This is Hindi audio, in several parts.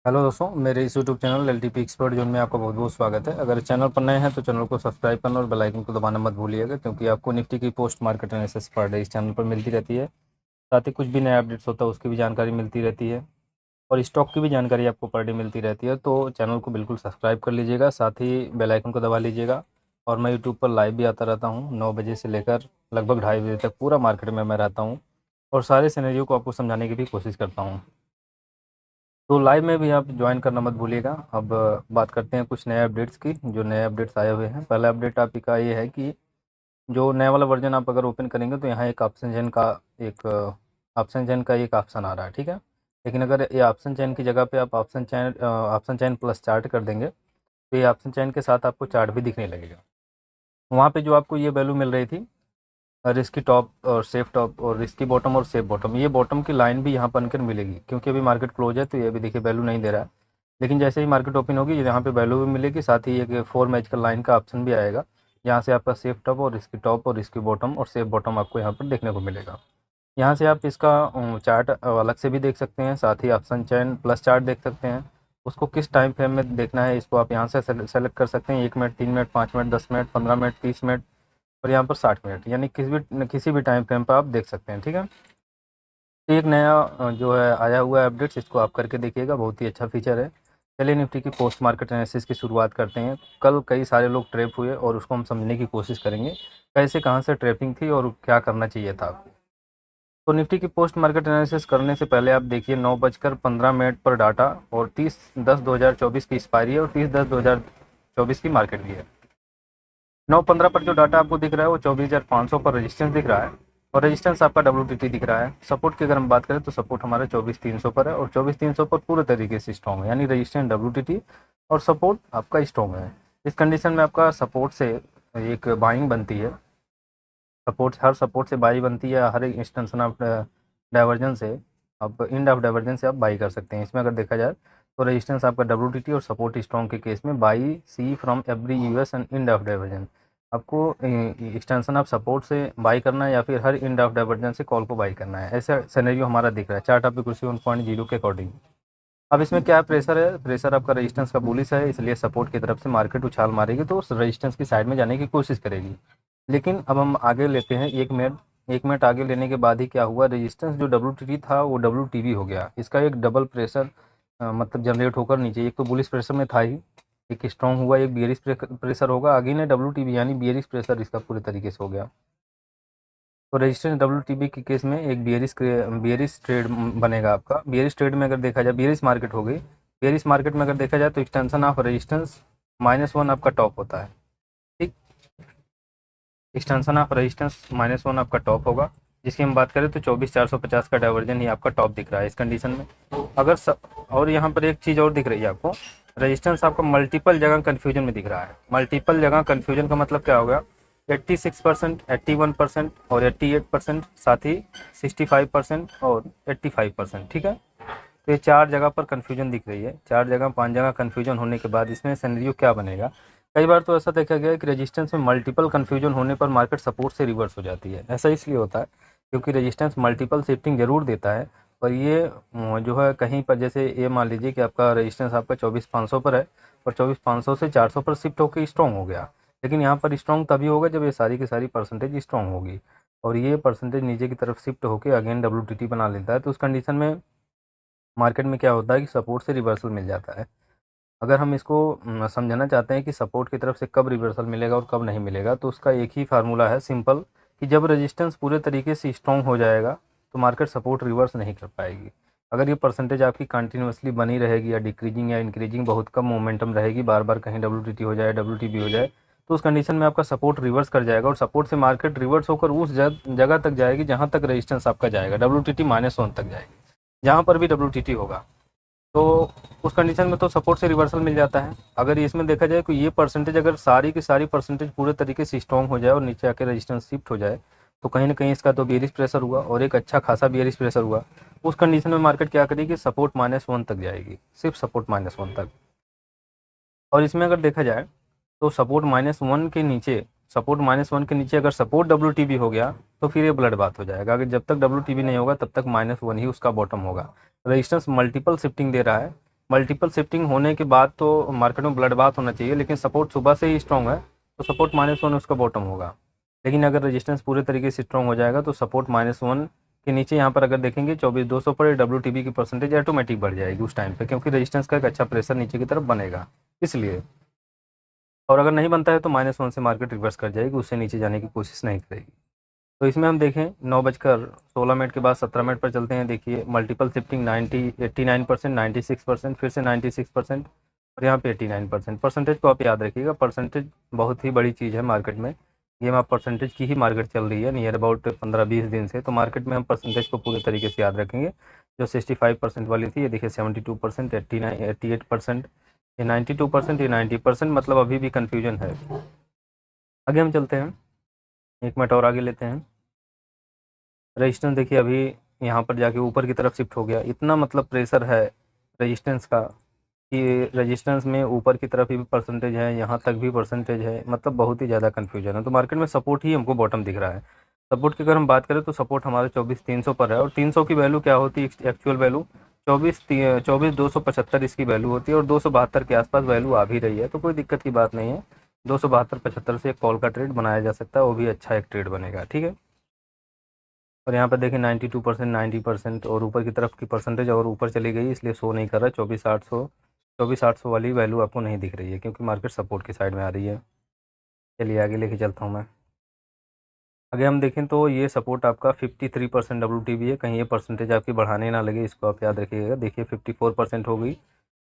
हेलो दोस्तों, मेरे इस YouTube channel LTP expert zone में आपका बहुत बहुत स्वागत है। अगर चैनल पर नए हैं तो चैनल को सब्सक्राइब करना और बेल आइकन को दबाना मत भूलिएगा, क्योंकि आपको निफ्टी की post market analysis per day इस चैनल पर मिलती रहती है। साथ ही कुछ भी नया अपडेट्स होता है उसकी भी जानकारी मिलती रहती है, और स्टॉक की भी जानकारी आपको पर डे मिलती रहती है। तो चैनल को बिल्कुल सब्सक्राइब कर लीजिएगा, साथ ही बेल आइकन को दबा लीजिएगा। और मैं यूट्यूब पर लाइव भी आता रहता हूँ 9 बजे से लेकर लगभग 2:30 बजे तक। पूरा मार्केट में मैं रहता हूँ और सारे सिनेरियो को आपको समझाने की भी कोशिश करता हूँ। तो लाइव में भी आप ज्वाइन करना मत भूलिएगा। अब बात करते हैं कुछ नए अपडेट्स की, जो नए अपडेट्स आए हुए हैं। पहला अपडेट आप का ये है कि जो नया वाला वर्जन आप अगर ओपन करेंगे तो यहाँ एक एक ऑप्शन आ रहा है, ठीक है। लेकिन अगर ये ऑप्शन चैन की जगह पे आप ऑप्शन चैन प्लस चार्ट कर देंगे तो ये ऑप्शन चैन के साथ आपको चार्ट भी दिखने लगेगा। वहाँ पे जो आपको ये वैल्यू मिल रही थी, रिस्की टॉप और सेफ टॉप और रिस्की बॉटम और सेफ बॉटम, ये बॉटम की लाइन भी यहाँ बनकर मिलेगी। क्योंकि अभी मार्केट क्लोज है तो ये अभी देखिए वैल्यू नहीं दे रहा है, लेकिन जैसे ही मार्केट ओपन होगी यहाँ पे वैल्यू भी मिलेगी। साथ ही एक 4 मैच का लाइन का ऑप्शन भी आएगा, जहाँ से आपका सेफ टॉप और रिस्की बॉटम और सेफ बॉटम आपको यहाँ पर देखने को मिलेगा। यहाँ से आप इसका चार्ट अलग से भी देख सकते हैं, साथ ही ऑप्शन चैन प्लस चार्ट देख सकते हैं। उसको किस टाइम फ्रेम में देखना है इसको आप यहाँ से सेलेक्ट कर सकते हैं। 1 minute, 3 minute, 5 minute, 10 minute, 15 minute, 30 minute और यहाँ पर 60 मिनट, यानी किसी भी टाइम फ्रेम पर आप देख सकते हैं, ठीक है। तो एक नया जो है आया हुआ है अपडेट्स, इसको आप करके देखिएगा, बहुत ही अच्छा फीचर है। चलिए निफ्टी की पोस्ट मार्केट एनालिसिस की शुरुआत करते हैं। कल कई सारे लोग ट्रैप हुए और उसको हम समझने की कोशिश करेंगे, कैसे कहाँ से ट्रैपिंग थी और क्या करना चाहिए था आपको। तो निफ्टी की पोस्ट मार्केट एनालिसिस करने से पहले आप देखिए 9:15 पर डाटा और 30/10/2024 की एक्सपायरी है और 30/10/2024 की मार्केट भी है। 9:15 पर जो डाटा आपको दिख रहा है वो 24,500 पर रेजिस्टेंस दिख रहा है, और रेजिस्टेंस आपका WTT दिख रहा है। सपोर्ट की अगर हम बात करें तो सपोर्ट हमारा 24,300 पर है, और 24,300 पर पूरे तरीके से स्ट्रॉन्ग है, यानी रेजिस्टेंस WTT और सपोर्ट आपका स्ट्रॉन्ग है। इस कंडीशन में आपका सपोर्ट से एक बाइंग बनती है। हर सपोर्ट से बाई बनती है, हर एक इंस्टेंशन ऑफ डाइवर्जन से आप इंड ऑफ डाइवर्जन से आप बाई कर सकते हैं। इसमें अगर देखा जाए तो रेजिस्टेंस आपका WTT और सपोर्ट स्ट्रॉन्ग के केस में buy C from every US and end of divergence. आपको एक्सटेंशन ऑफ सपोर्ट से बाई करना है या फिर हर इंड ऑफ डाइवर्जन से कॉल को बाई करना है, ऐसा सिनेरियो हमारा दिख रहा है चार्ट ऑफ इक्विटी 1.0 के अकॉर्डिंग। अब इसमें क्या प्रेशर है, प्रेशर आपका रेजिस्टेंस का बुलिश है, इसलिए सपोर्ट की तरफ से मार्केट उछाल मारेगी तो उस रेजिस्टेंस की साइड में जाने की कोशिश करेगी। लेकिन अब हम आगे लेते हैं 1 मिनट। 1 मिनट आगे लेने के बाद ही क्या हुआ, रेजिस्टेंस जो WTT था वो WTB हो गया। इसका एक डबल प्रेशर मतलब जनरेट होकर नीचे, एक तो बुलिश प्रेशर में था ही, एक स्ट्रॉन्ग हुआ, एक बियरिश प्रेशर होगा आगे ने WTB यानी बियरिश प्रेशर इसका पूरे तरीके से हो गया। तो रेजिस्टेंस WTB के केस में एक बियरिश ट्रेड बनेगा आपका। बियरिश ट्रेड में अगर देखा जाए, बियरिश मार्केट हो गई। बियरिश मार्केट में अगर देखा जाए तो एक्सटेंशन ऑफ रेजिस्टेंस -1 आपका टॉप होता है, ठीक। एक्सटेंशन ऑफ रेजिस्टेंस -1 आपका टॉप होगा, जिसकी हम बात करें तो 24,450 का डाइवर्जन ही आपका टॉप दिख रहा है इस कंडीशन में। अगर और यहाँ पर एक चीज़ और दिख रही है आपको, रेजिस्टेंस आपका मल्टीपल जगह कन्फ्यूजन में दिख रहा है। मल्टीपल जगह कन्फ्यूजन का मतलब क्या होगा, 86%, 81% और 88%, साथ ही 65% और 85%, ठीक है। तो ये 4 जगह पर कन्फ्यूजन दिख रही है, 4 जगह 5 जगह कन्फ्यूजन होने के बाद इसमें सिनेरियो क्या बनेगा। कई बार तो ऐसा देखा गया है कि रेजिस्टेंस में मल्टीपल कन्फ्यूजन होने पर मार्केट सपोर्ट से रिवर्स हो जाती है। ऐसा इसलिए होता है क्योंकि रेजिस्टेंस मल्टीपल शिफ्टिंग जरूर देता है, पर ये जो है कहीं पर, जैसे ये मान लीजिए कि आपका रेजिस्टेंस आपका 24,500 पर है और 24,500 से 400 पर शिफ्ट होकर स्ट्रॉन्ग हो गया। लेकिन यहाँ पर स्ट्रॉन्ग तभी होगा जब ये सारी की सारी परसेंटेज स्ट्रॉन्ग होगी, और ये परसेंटेज नीचे की तरफ शिफ्ट होकर अगेन WTT बना लेता है। तो उस कंडीशन में मार्केट में क्या होता है कि सपोर्ट से रिवर्सल मिल जाता है। अगर हम इसको समझना चाहते हैं कि सपोर्ट की तरफ से कब रिवर्सल मिलेगा और कब नहीं मिलेगा, तो उसका एक ही फार्मूला है सिंपल, कि जब रेजिस्टेंस पूरे तरीके से स्ट्रॉन्ग हो जाएगा तो मार्केट सपोर्ट रिवर्स नहीं कर पाएगी। अगर ये परसेंटेज आपकी कंटिन्यूसली बनी रहेगी या डिक्रीजिंग या इंक्रीजिंग बहुत कम मोमेंटम रहेगी, बार बार कहीं WTT हो जाए, WTB हो जाए, तो उस कंडीशन में आपका सपोर्ट रिवर्स कर जाएगा और सपोर्ट से मार्केट रिवर्स होकर उस जगह तक जाएगी जहाँ तक रेजिस्टेंस आपका जाएगा, WTT -1 तक जाएगी। जहाँ पर भी WTT होगा तो उस कंडीशन में तो सपोर्ट से रिवर्सल मिल जाता है। अगर इसमें देखा जाए कि ये परसेंटेज अगर सारी की सारी परसेंटेज पूरे तरीके से स्ट्रॉन्ग हो जाए और नीचे आके रेजिस्टेंस शिफ्ट हो जाए, तो कहीं ना कहीं इसका तो बियरिश प्रेशर हुआ और एक अच्छा खासा बियरिश प्रेशर हुआ। उस कंडीशन में मार्केट क्या करेगी, सपोर्ट -1 तक जाएगी, सिर्फ सपोर्ट -1 तक। और इसमें अगर देखा जाए तो सपोर्ट -1 के नीचे अगर सपोर्ट WTB हो गया तो फिर ये ब्लड बात हो जाएगा। अगर जब तक WTB नहीं होगा तब तक -1 ही उसका बॉटम होगा। रेजिस्टेंस मल्टीपल शिफ्टिंग दे रहा है, मल्टीपल शिफ्टिंग होने के बाद तो मार्केट में ब्लड बाथ होना चाहिए, लेकिन सपोर्ट सुबह से ही स्ट्रॉन्ग है तो सपोर्ट -1 उसका बॉटम होगा। लेकिन अगर रेजिस्टेंस पूरे तरीके से स्ट्रॉन्ग हो जाएगा तो सपोर्ट -1 के नीचे यहाँ पर अगर देखेंगे 24,200 पर WTB की परसेंटेज ऑटोमेटिक बढ़ जाएगी उस टाइम पे, क्योंकि रेजिस्टेंस का एक अच्छा प्रेशर नीचे की तरफ बनेगा इसलिए। और अगर नहीं बनता है तो -1 से मार्केट रिवर्स कर जाएगी, उससे नीचे जाने की कोशिश नहीं करेगी। तो इसमें हम देखें 9:16 के बाद 17 मिनट पर चलते हैं। देखिए मल्टीपल शिफ्टिंग 89%, 96%, फिर से 96% और यहाँ पे 89%। परसेंटेज को आप याद रखिएगा, परसेंटेज बहुत ही बड़ी चीज़ है मार्केट में। ये आप परसेंटेज की ही मार्केट चल रही है नियर अबाउट 15-20 दिन से, तो मार्केट में हम परसेंटेज को पूरे तरीके से याद रखेंगे। जो 65% वाली थी ये देखिए 72%, 89, 88%, ये 92%, ये 90%, मतलब अभी भी कन्फ्यूजन है। आगे हम चलते हैं, 1 मिनट और आगे लेते हैं। रेजिस्टेंस देखिए अभी यहाँ पर जाके ऊपर की तरफ शिफ्ट हो गया, इतना मतलब प्रेशर है रेजिस्टेंस का कि रेजिस्टेंस में ऊपर की तरफ भी परसेंटेज है, यहाँ तक भी परसेंटेज है, मतलब बहुत ही ज़्यादा कन्फ्यूजन है। तो मार्केट में सपोर्ट ही हमको बॉटम दिख रहा है। सपोर्ट की अगर हम बात करें तो सपोर्ट हमारे 24,300 पर है, और 300 की वैल्यू क्या होती है एक्चुअल वैल्यू 24,275 इसकी वैल्यू होती है, और 272 के आसपास वैल्यू आ भी रही है, तो कोई दिक्कत की बात नहीं है। 272-75 से एक कॉल का ट्रेड बनाया जा सकता है, वो भी अच्छा एक ट्रेड बनेगा, ठीक है। और यहाँ पर देखें 92%, 90% और ऊपर की तरफ की परसेंटेज और ऊपर चली गई, इसलिए शो नहीं कर रहा है। 24,800 वाली वैल्यू आपको नहीं दिख रही है, क्योंकि मार्केट सपोर्ट की साइड में आ रही है। चलिए आगे लेके चलता हूँ मैं। आगे हम देखें तो ये सपोर्ट आपका 53% WTB है, कहीं ये परसेंटेज आपकी बढ़ाने ना लगे, इसको आप याद रखिएगा। देखिए 54% हो गई,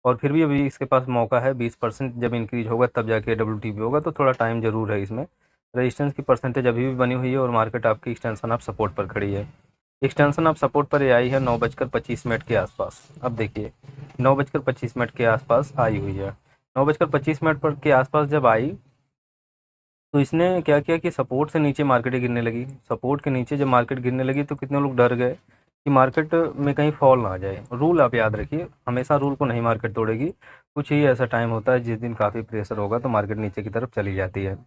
और फिर भी अभी इसके पास मौका है। 20% जब इंक्रीज होगा तब जाके WTB होगा, तो थोड़ा टाइम ज़रूर है इसमें। रेजिस्टेंस की परसेंटेज अभी भी बनी हुई है, और मार्केट आपकी एक्सटेंशन ऑफ सपोर्ट पर खड़ी है। एक्सटेंशन ऑफ सपोर्ट पर ये आई है 9:25 के आसपास। अब देखिए 9:25 के आसपास आई हुई है। 9:25 पर के आसपास जब आई तो इसने क्या किया कि सपोर्ट से नीचे मार्केट गिरने लगी। सपोर्ट के नीचे जब मार्केट गिरने लगी तो कितने लोग डर गए कि मार्केट में कहीं फॉल ना आ जाए। रूल आप याद रखिए, हमेशा रूल को नहीं मार्केट तोड़ेगी। कुछ ही ऐसा टाइम होता है जिस दिन काफ़ी प्रेशर होगा तो मार्केट नीचे की तरफ चली जाती है।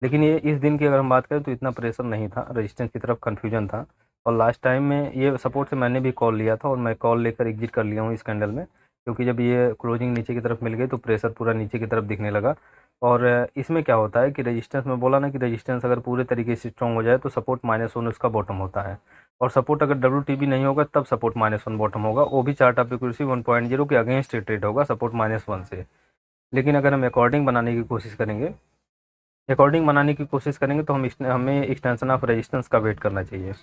लेकिन ये इस दिन की अगर हम बात करें तो इतना प्रेशर नहीं था, रेजिस्टेंस की तरफ कन्फ्यूजन था। और लास्ट टाइम में ये सपोर्ट से मैंने भी कॉल लिया था, और मैं कॉल लेकर एग्जिट कर लिया हूँ इस कैंडल में, क्योंकि जब ये क्लोजिंग नीचे की तरफ मिल गई तो प्रेशर पूरा नीचे की तरफ दिखने लगा। और इसमें क्या होता है कि रेजिस्टेंस में बोला ना कि रेजिस्टेंस अगर पूरे तरीके से स्ट्रॉन्ग हो जाए तो सपोर्ट -1 उसका बॉटम होता है, और सपोर्ट अगर WTB नहीं होगा तब सपोर्ट -1 बॉटम होगा, वो भी चार्ट ऑफ एक्यूरेसी 1.0 के अगेंस्ट ट्रेड होगा सपोर्ट -1 से। लेकिन अगर हम अकॉर्डिंग बनाने की कोशिश करेंगे, तो हमें एक्सटेंशन ऑफ रेजिस्टेंस का वेट करना चाहिए।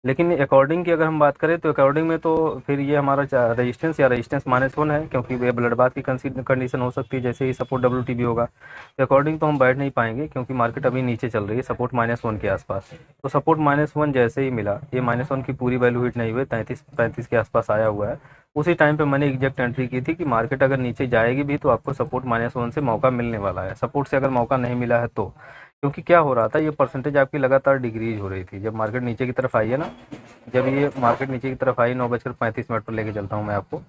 लेकिन अकॉर्डिंग की अगर हम बात करें तो अकॉर्डिंग में तो फिर ये हमारा रेजिस्टेंस या रेजिस्टेंस -1 है, क्योंकि ये ब्लड बाथ की कंडीशन हो सकती है जैसे ही सपोर्ट WTB होगा। तो अकॉर्डिंग तो हम बैठ नहीं पाएंगे, क्योंकि मार्केट अभी नीचे चल रही है सपोर्ट -1 के आसपास। तो सपोर्ट -1 जैसे ही मिला, ये -1 की पूरी वैल्यू हिट नहीं हुई, 33-35 के आसपास आया हुआ है। उसी टाइम पे मैंने एग्जैक्ट एंट्री की थी कि मार्केट अगर नीचे जाएगी भी तो आपको सपोर्ट -1 से मौका मिलने वाला है। सपोर्ट से अगर मौका नहीं मिला है तो, क्योंकि क्या हो रहा था, ये परसेंटेज आपकी लगातार डिक्रीज हो रही थी जब मार्केट नीचे की तरफ आई है ना। जब ये मार्केट नीचे की तरफ आई 9:35 पर लेके चलता हूँ मैं आपको,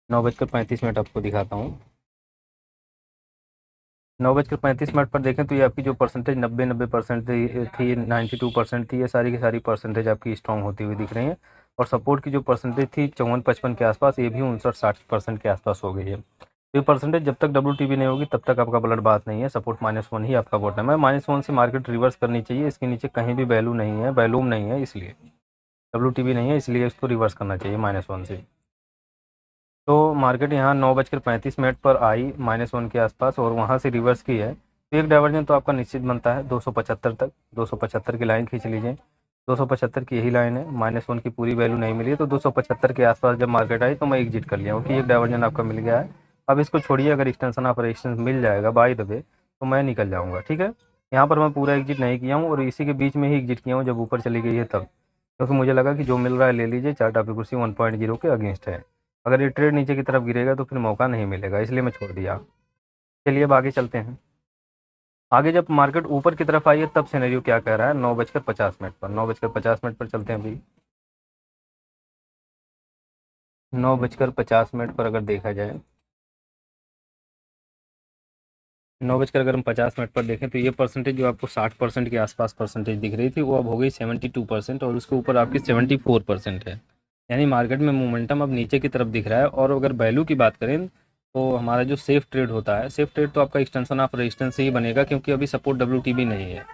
9:35 आपको दिखाता हूँ। 9:35 पर देखें तो ये आपकी जो परसेंटेज 90% थी, 92% थी, ये सारी की सारी परसेंटेज आपकी स्ट्रॉन्ग होती हुई दिख रही है। और सपोर्ट की जो परसेंटेज थी 54-55 के आसपास, ये भी 59-60% के आसपास हो गई है। तो ये परसेंटेज जब तक WTB नहीं होगी तब तक आपका ब्लड बात नहीं है, सपोर्ट -1 ही आपका बॉटम है। -1 से मार्केट रिवर्स करनी चाहिए, इसके नीचे कहीं भी वैल्यू नहीं है, वैल्यूम नहीं है, इसलिए WTB नहीं है, इसलिए इसको रिवर्स करना चाहिए -1 से। तो मार्केट यहाँ 9:35 पर आई -1 के आसपास, और वहाँ से रिवर्स की है, तो एक डाइवर्जन तो आपका निश्चित बनता है 275 तक। 275 की लाइन खींच लीजिए, 275 की यही लाइन है। -1 की पूरी वैल्यू नहीं मिली है, तो 275 के आसपास जब मार्केट आई तो मैं एग्जिट कर लिया हूँ कि एक डाइवर्जन आपका मिल गया है। अब इसको छोड़िए, अगर एक्सटेंशन ऑफ रेजिस्टेंस मिल जाएगा बाय द वे तो मैं निकल जाऊँगा, ठीक है। यहाँ पर मैं पूरा एग्जिट नहीं किया हूँ, और इसी के बीच में ही एग्जिट किया हूँ जब ऊपर चली गई है तब, क्योंकि मुझे लगा कि जो मिल रहा है ले लीजिए, चार्ट ऑफ एक्यूरेसी 1.0 के अगेंस्ट है। अगर ये ट्रेड नीचे की तरफ गिरेगा तो फिर मौका नहीं मिलेगा, इसलिए मैं छोड़ दिया। चलिए अब आगे चलते हैं। आगे जब मार्केट ऊपर की तरफ आई है तब सिनेरियो क्या कह रहा है, 9:50 पर, 9:50 पर चलते हैं अभी। 9:50 पर अगर देखा जाए, 9:50 पर देखें तो ये परसेंटेज जो आपको 60% के आसपास परसेंटेज दिख रही थी वो अब हो गई 72%, और उसके ऊपर आपकी 74% है। यानी मार्केट में मोमेंटम अब नीचे की तरफ दिख रहा है। और अगर वैल्यू की बात करें तो हमारा जो सेफ ट्रेड होता है, सेफ ट्रेड तो आपका एक्सटेंशन ऑफ रेजिस्टेंस से ही बनेगा, क्योंकि अभी सपोर्ट डब्ल्यूटीबी नहीं है।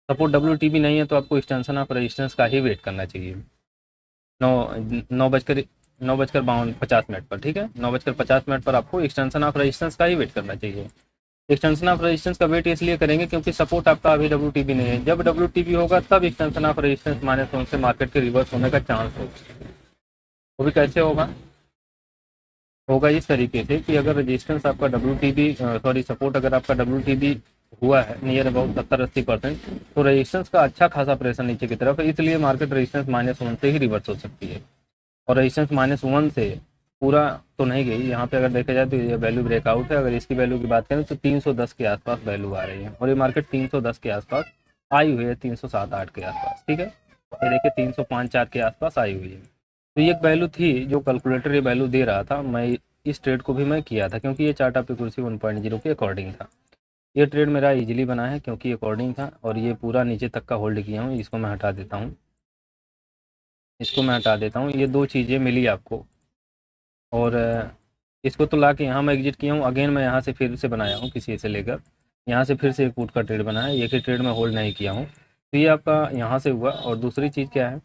सपोर्ट डब्ल्यूटीबी नहीं है तो आपको एक्सटेंशन ऑफ रेजिस्टेंस का ही वेट करना चाहिए। नौ नौ बजकर 9:52 पर, ठीक है, 9:50 पर आपको एक्सटेंशन ऑफ रेजिस्टेंस का ही वेट करना चाहिए। एक्सटेंशन ऑफ रेजिस्टेंस का वेट इसलिए करेंगे क्योंकि सपोर्ट आपका अभी डब्ल्यूटीबी नहीं है। जब डब्ल्यूटीबी होगा तब एक्सटेंशन ऑफ रेजिस्टेंस -1 से मार्केट के रिवर्स होने का चांस होगा। वो भी कैसे होगा? होगा इस तरीके से कि अगर रेजिस्टेंस आपका सपोर्ट अगर आपका डब्ल्यूटीबी हुआ है नियर अबाउट 70-80%, तो रेजिस्टेंस का अच्छा खासा प्रेशर नीचे की तरफ है, इसलिए मार्केट रेजिस्टेंस -1 से ही रिवर्स हो सकती है। और रेजिस्टेंस -1 से पूरा तो नहीं गई, यहाँ पे अगर देखा जाए तो ये वैल्यू ब्रेकआउट है। अगर इसकी वैल्यू की बात करें तो 310 के आसपास वैल्यू आ रही है, और ये मार्केट 310 के आसपास आई हुई है, 307-8 के आसपास, ठीक है। ये देखिए 305-4 के आसपास आई हुई है। तो ये एक वैल्यू थी जो कैलकुलेटर ये वैल्यू दे रहा था। मैं इस ट्रेड को भी मैं किया था क्योंकि ये चार्ट आपकी कुर्सी 1.0 के अकॉर्डिंग था। ये ट्रेड मेरा इजीली बना है क्योंकि अकॉर्डिंग था, और ये पूरा नीचे तक का होल्ड किया हूँ। इसको मैं हटा देता हूँ, ये दो चीज़ें मिली आपको। और इसको तो ला के यहाँ मैं एग्जिट किया हूँ। अगेन मैं यहाँ से फिर से बनाया हूँ, किसी से लेकर यहाँ से फिर से एक पुट का ट्रेड बना है। एक ही ट्रेड में होल्ड नहीं किया हूँ, तो ये आपका यहाँ से हुआ। और दूसरी चीज़ क्या है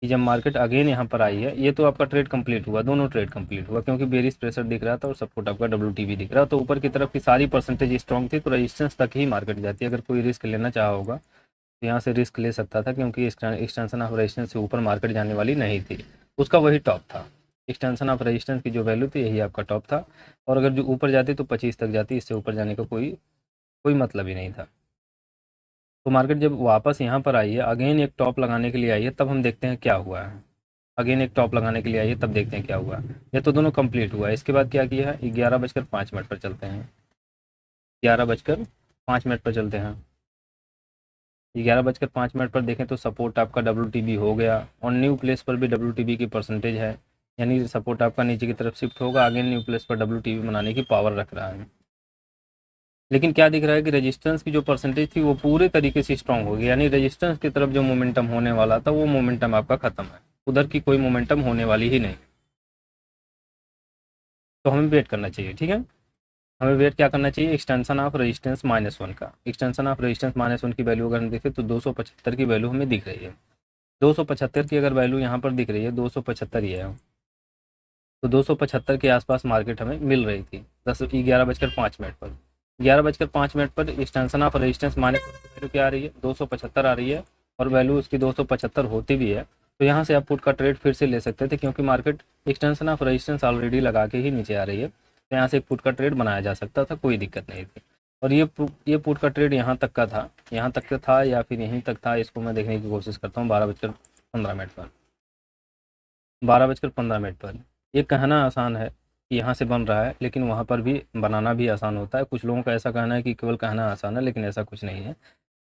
कि जब मार्केट अगेन यहाँ पर आई है, ये तो आपका ट्रेड कंप्लीट हुआ, दोनों ट्रेड कंप्लीट हुआ, क्योंकि बेरिश प्रेशर दिख रहा था और सपोर्ट आपका डब्ल्यूटीबी दिख रहा था। तो ऊपर की तरफ की सारी परसेंटेज स्ट्रॉन्ग थी, तो रेजिस्टेंस तक ही मार्केट जाती है। अगर कोई रिस्क लेना चाहा होगा तो यहाँ से रिस्क ले सकता था, क्योंकि एक्सटेंशन ऑफ रेजिस्टेंस से ऊपर मार्केट जाने वाली नहीं थी, उसका वही टॉप था। एक्सटेंशन ऑफ रेजिस्टेंस की जो वैल्यू थी यही आपका टॉप था, और अगर जो ऊपर जाती तो 25 तक जाती, इससे ऊपर जाने का कोई कोई मतलब ही नहीं था। तो मार्केट जब वापस यहाँ पर आई है, अगेन एक टॉप लगाने के लिए आई है, तब हम देखते हैं क्या हुआ है। अगेन एक टॉप लगाने के लिए आई है, तब देखते हैं क्या हुआ। ये तो दोनों कंप्लीट हुआ है। इसके बाद क्या किया है, 11:05 पर चलते हैं, 11:05 पर चलते हैं। 11:05 पर देखें तो सपोर्ट आपका डब्ल्यूटीबी हो गया, और न्यू प्लेस पर भी डब्ल्यूटीबी की परसेंटेज है, यानी सपोर्ट आपका नीचे की तरफ शिफ्ट होगा। आगे न्यू प्लेस पर डब्ल्यूटीबी बनाने की पावर रख रहा है। लेकिन क्या दिख रहा है कि रेजिस्टेंस की जो परसेंटेज थी वो पूरे तरीके से स्ट्रांग हो गई, यानी रेजिस्टेंस की तरफ जो मोमेंटम होने वाला था वो मोमेंटम आपका खत्म है, उधर की कोई मोमेंटम होने वाली ही नहीं। तो हमें वेट करना चाहिए, ठीक है। हमें वेट क्या करना चाहिए, एक्सटेंशन ऑफ रेजिस्टेंस -1 का। एक्सटेंशन ऑफ रेजिस्टेंस -1 की वैल्यू अगर हम देखें तो 275 की वैल्यू हमें दिख रही है। 275 की अगर वैल्यू यहाँ पर दिख रही है, 275 ही है, तो 275 के आसपास मार्केट हमें मिल रही थी 11:05 पर। 11:05 पर एक्सटेंशन ऑफ रेजिस्टेंस वैल्यू क्या आ रही है, 275 आ रही है, और वैल्यू उसकी 275 होती भी है। तो यहाँ से आप पुट का ट्रेड फिर से ले सकते थे, क्योंकि market extension of resistance already लगा के ही नीचे आ रही है, तो यहाँ से एक पुट का ट्रेड बनाया जा सकता था, कोई दिक्कत नहीं थी। और ये पुट का ट्रेड यहाँ तक का था, यहाँ तक का था या फिर यहीं तक था, इसको मैं देखने की कोशिश करता हूँ। 12:15 पर 12:15 पर ये कहना आसान है कि यहाँ से बन रहा है, लेकिन वहाँ पर भी बनाना भी आसान होता है। कुछ लोगों का ऐसा कहना है कि केवल कहना आसान है, लेकिन ऐसा कुछ नहीं है।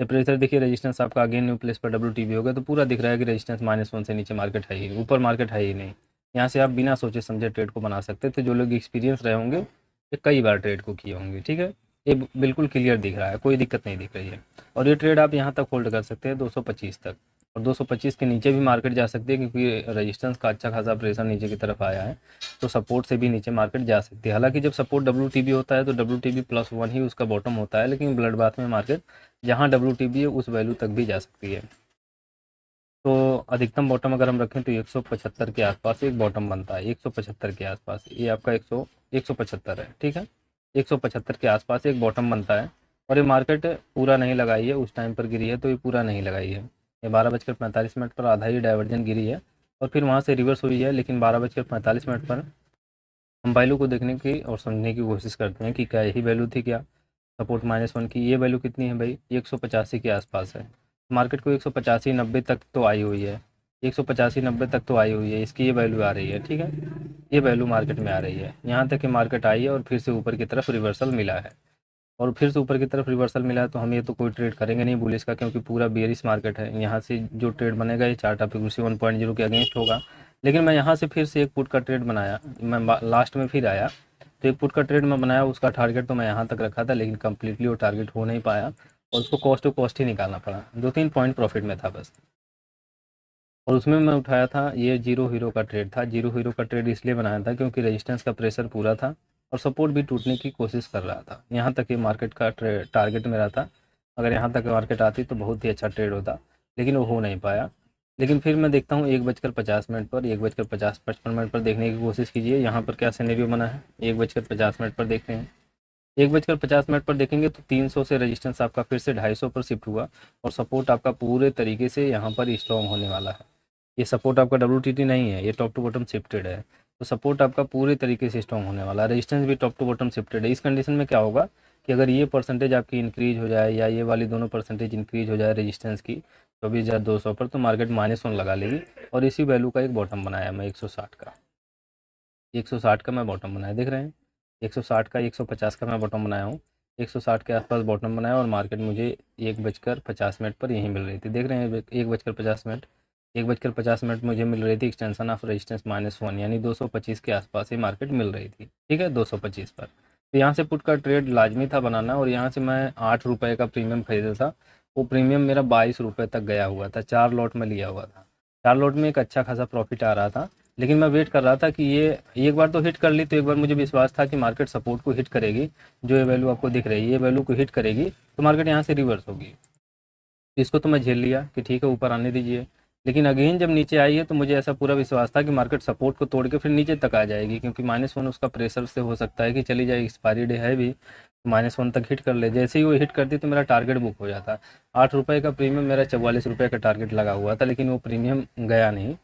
जब प्रेशर देखिए, रेजिस्टेंस आपका अगेन न्यू प्लेस पर डब्ल्यूटीबी हो गया, तो पूरा दिख रहा है कि रेजिस्टेंस -1 से नीचे मार्केट है ही, ऊपर मार्केट है ही नहीं। यहाँ से आप बिना सोचे समझे ट्रेड को बना सकते थे। जो लोग एक्सपीरियंस रहे होंगे ये कई बार ट्रेड को किए होंगे, ठीक है। ये बिल्कुल क्लियर दिख रहा है, कोई दिक्कत नहीं दिख रही है। और ये ट्रेड आप यहाँ तक होल्ड कर सकते हैं 225 तक, और 225 के नीचे भी मार्केट जा सकती है, क्योंकि रेजिस्टेंस का अच्छा खासा प्रेशर नीचे की तरफ आया है, तो सपोर्ट से भी नीचे मार्केट जा सकती है। हालांकि जब सपोर्ट डब्ल्यूटीबी होता है तो डब्ल्यूटीबी +1 ही उसका बॉटम होता है, लेकिन ब्लड बाथ में मार्केट जहां डब्ल्यूटीबी है उस वैल्यू तक भी जा सकती है। तो अधिकतम बॉटम अगर हम रखें तो 175 के आसपास एक बॉटम बनता है, 175 के आसपास, ये आपका 175 है, ठीक है। 175 के आसपास एक बॉटम बनता है, और ये मार्केट पूरा नहीं लगाई है, उस टाइम पर गिरी है, तो ये पूरा नहीं लगाई है। ये 12:45 पर आधा ही डाइवर्जन गिरी है, और फिर वहाँ से रिवर्स हुई है। लेकिन 12:45 पर हम वैल्यू को देखने की और समझने की कोशिश करते हैं कि क्या यही वैल्यू थी क्या, सपोर्ट -1 की। ये वैल्यू कितनी है भाई, 185 के आसपास है। मार्केट को 185-90 तक तो आई हुई है, 185-90 तक तो आई हुई है, इसकी ये वैल्यू आ रही है, ठीक है। ये वैल्यू मार्केट में आ रही है, यहाँ तक कि मार्केट आई है और फिर से ऊपर की तरफ रिवर्सल मिला है। और फिर से ऊपर की तरफ रिवर्सल मिला है, तो हम ये तो कोई ट्रेड करेंगे नहीं बुलिश का, क्योंकि पूरा बेरिश मार्केट है। यहाँ से जो ट्रेड बनेगा ये चार्ट आपकी कुर्सी 1.0 के अगेंस्ट होगा। लेकिन मैं यहाँ से फिर से एक पुट का ट्रेड बनाया, मैं लास्ट में फिर आया, तो एक पुट का ट्रेड मैं बनाया, उसका टारगेट तो मैं यहाँ तक रखा था, लेकिन कंप्लीटली वो टारगेट हो नहीं पाया, और उसको कॉस्ट टू कॉस्ट ही निकालना पड़ा, 2-3 पॉइंट प्रॉफिट में था बस। और उसमें मैं उठाया था, ये जीरो हीरो का ट्रेड था। जीरो हीरो का ट्रेड इसलिए बनाया था क्योंकि रेजिस्टेंस का प्रेशर पूरा था और सपोर्ट भी टूटने की कोशिश कर रहा था। यहाँ तक ये मार्केट का टारगेट मेरा था, अगर यहाँ तक मार्केट आती तो बहुत ही अच्छा ट्रेड होता, लेकिन वो हो नहीं पाया। लेकिन फिर मैं देखता हूँ 1:50 पर, 1:50-55 पर देखने की कोशिश कीजिए यहाँ पर क्या सिनेरियो बना है। 1:50 पर देखते हैं। 1:50 पर देखेंगे तो 300 से रेजिस्टेंस आपका फिर से 250 पर शिफ्ट हुआ और सपोर्ट आपका पूरे तरीके से यहाँ पर स्ट्रॉन्ग होने वाला है। ये सपोर्ट आपका WTT नहीं है, ये टॉप टू बॉटम शिफ्टेड है, तो सपोर्ट आपका पूरे तरीके से स्ट्रॉन्ग होने वाला है। रेजिस्टेंस भी टॉप टू बॉटम शिफ्टेड है। इस कंडीशन में क्या होगा कि अगर ये परसेंटेज आपकी इंक्रीज हो जाए या ये वाली दोनों परसेंटेज इंक्रीज हो जाए रेजिस्टेंस की 24,200 पर, तो मार्केट -1 लगा लेगी। और इसी वैल्यू का एक बॉटम बनाया मैं 160 का, 160 का मैं बॉटम बनाया, देख रहे हैं 160 का, 150 का मैं बॉटम बनाया हूँ। 160 के आसपास बॉटम बनाया और मार्केट मुझे 1:50 पर यहीं मिल रही थी, देख रहे हैं 1:50। 1:50 मुझे मिल रही थी एक्सटेंशन ऑफ रेजिस्टेंस -1, यानी 225 के आसपास ही मार्केट मिल रही थी, ठीक है 225 पर। तो यहाँ से पुट का ट्रेड लाजमी था बनाना और यहाँ से मैं 8 रुपये का प्रीमियम खरीदा था। वो प्रीमियम मेरा 22 रुपये तक गया हुआ था, 4 लॉट में लिया हुआ था। 4 लॉट में एक अच्छा खासा प्रॉफिट आ रहा था, लेकिन मैं वेट कर रहा था कि ये एक बार तो हिट कर ली, तो एक बार मुझे विश्वास था कि मार्केट सपोर्ट को हिट करेगी। जो ये वैल्यू आपको दिख रही है, ये वैल्यू को हिट करेगी तो मार्केट यहाँ से रिवर्स होगी। इसको तो मैं झेल लिया कि ठीक है ऊपर आने दीजिए, लेकिन अगेन जब नीचे आई है तो मुझे ऐसा पूरा विश्वास था कि मार्केट सपोर्ट को तोड़ के फिर नीचे तक आ जाएगी, क्योंकि -1 उसका प्रेशर से हो सकता है कि चली जाए, एक्सपायरी डे है भी, तो -1 तक हिट कर ले। जैसे ही वो हिट करती तो मेरा टारगेट बुक हो जाता। 8 रुपये का प्रीमियम, मेरा 44 रुपये का टारगेट लगा हुआ था, लेकिन वो प्रीमियम गया नहीं।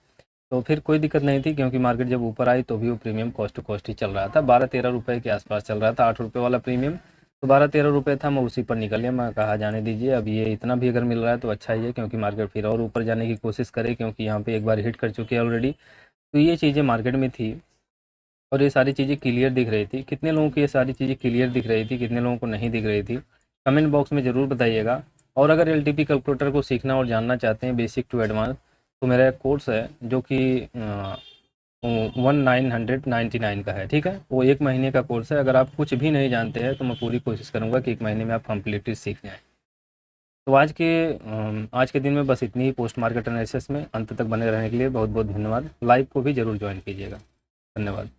तो फिर कोई दिक्कत नहीं थी, क्योंकि मार्केट जब ऊपर आई तो भी वो प्रीमियम कॉस्ट टू कॉस्ट ही चल रहा था, 12-13 रुपये के आसपास चल रहा था 8 रुपये वाला प्रीमियम। तो 12-13 रुपये था, मैं उसी पर निकल गया। मैं कहा जाने दीजिए, अब ये इतना भी अगर मिल रहा है तो अच्छा ही है, क्योंकि मार्केट फिर और ऊपर जाने की कोशिश करे, क्योंकि यहाँ पे एक बार हिट कर चुकी है ऑलरेडी। तो ये चीज़ें मार्केट में थी और ये सारी चीज़ें क्लियर दिख रही थी। कितने लोगों को ये सारी चीज़ें क्लियर दिख रही थी, कितने लोगों को नहीं दिख रही थी, कमेंट बॉक्स में ज़रूर बताइएगा। और अगर LTP कैलकुलेटर को सीखना और जानना चाहते हैं बेसिक टू एडवांस, तो मेरा एक कोर्स है जो कि 1999 का है, ठीक है। वो 1 महीने का कोर्स है। अगर आप कुछ भी नहीं जानते हैं तो मैं पूरी कोशिश करूँगा कि 1 महीने में आप कम्प्लीटली सीख जाएँ। तो आज के दिन में बस इतनी ही। पोस्ट मार्केट एनालिसिस में अंत तक बने रहने के लिए बहुत बहुत धन्यवाद। लाइव को भी ज़रूर ज्वाइन कीजिएगा। धन्यवाद।